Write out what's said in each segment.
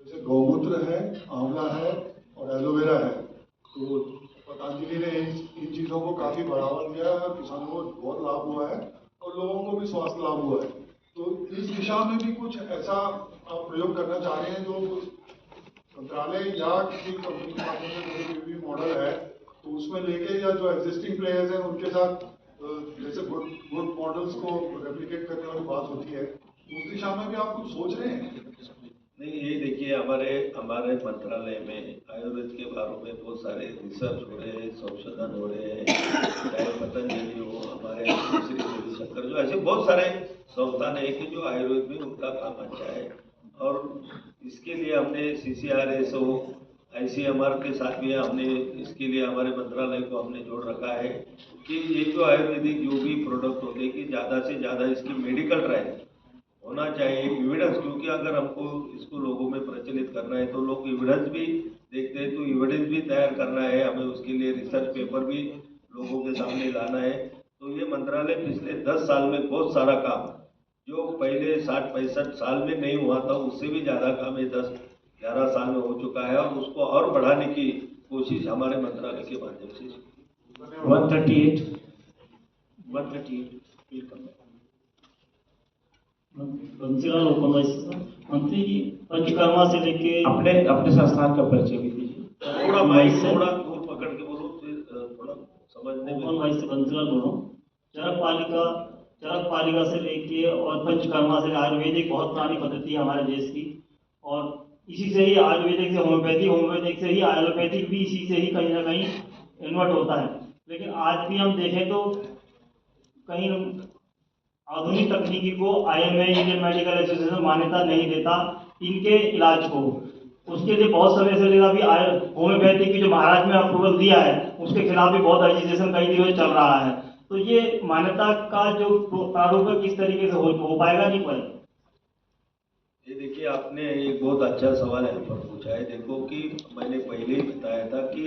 जैसे गौमूत्र है, आंवला है और एलोवेरा है। तो पतंजलि ने इन चीज़ों को काफ़ी बढ़ावा दिया है और किसानों को बहुत लाभ हुआ है और लोगों को भी स्वास्थ्य लाभ हुआ है। तो इस दिशा में भी कुछ ऐसा आप प्रयोग करना चाह रहे हैं जो मंत्रालय या किसी कंपनी के माध्यम से कोई भी मॉडल है तो उसमें लेके, या जो एग्जिस्टिंग प्लेयर्स हैं उनके साथ जैसे गुड मॉडल्स को रेप्लिकेट करने वाली बात होती है, उस दिशा में भी आप कुछ सोच रहे हैं? नहीं, ये देखिए, हमारे मंत्रालय में आयुर्वेद के बारे में बहुत सारे रिसर्च हो रहे हैं, संशोधन हो रहे हैं, चाहे पतंजलि हो, हमारे श्री रविशंकर, जो ऐसे बहुत सारे संस्थान है कि जो आयुर्वेद में उनका काम अच्छा है। और इसके लिए हमने CCRSO ICMR के साथ भी हमने इसके लिए हमारे मंत्रालय को हमने जोड़ रखा है कि ये जो आयुर्वेदिक जो भी प्रोडक्ट होते हैं कि ज़्यादा से ज़्यादा इसकी मेडिकल ट्रायल होना चाहिए, एविडेंस, क्योंकि अगर हमको इसको लोगों में प्रचलित करना है तो लोग एविडेंस भी देखते हैं, तो एविडेंस भी तैयार करना है हमें, उसके लिए रिसर्च पेपर भी लोगों के सामने लाना है। तो ये मंत्रालय पिछले 10 साल में बहुत सारा काम, जो पहले 60-65 साल में नहीं हुआ था उससे भी ज़्यादा काम ये 10-11 साल में हो चुका है, और उसको और बढ़ाने की कोशिश हमारे मंत्रालय के माध्यम से। 138 बंसीलाल ओपन मंत्री जी, पंचकर्मा से लेके अपने संस्थान का परिचय भी दीजिए। थोड़ा माइक थोड़ा दूर पकड़ के बोलो, थोड़ा समझने में। ओपन वाइस से बंसीलाल बोलो। चरक पालिका से लेके और पंचकर्मा से आयुर्वेदिक बहुत पुरानी पद्धति है हमारे देश की, और इसी से ही आयुर्वेदिक से होम्योपैथिक से ही एलोपैथिक भी इसी से ही कहीं ना कहीं इन्वर्ट होता है। लेकिन आज भी हम देखें तो कहीं आधुनिक तकनीकी को IMA इंडियन मेडिकल एसोसिएशन मान्यता नहीं देता इनके इलाज को। उसके लिए बहुत समय से लेकर अभी होम्योपैथी की जो महाराष्ट्र में अप्रूवल दिया है उसके खिलाफ भी बहुत एजिटेशन कई दिनों से चल रहा है। तो ये मान्यता का जो प्रारूप है किस तरीके से हो पाएगा, नहीं पाएगा? ये देखिए, आपने एक बहुत अच्छा सवाल यहाँ पर पूछा है। देखो कि मैंने पहले ही बताया था कि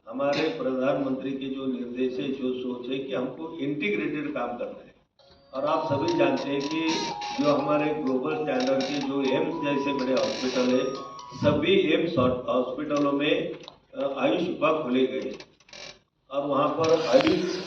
हमारे प्रधानमंत्री के जो निर्देश है, जो सोच है कि हमको इंटीग्रेटेड काम करना है। और आप सभी जानते हैं कि जो हमारे ग्लोबल स्टैंडर्ड के जो एम्स जैसे बड़े हॉस्पिटल है, सभी एम्स हॉस्पिटलों में आयुष विभाग खोले गए और वहाँ पर आयुष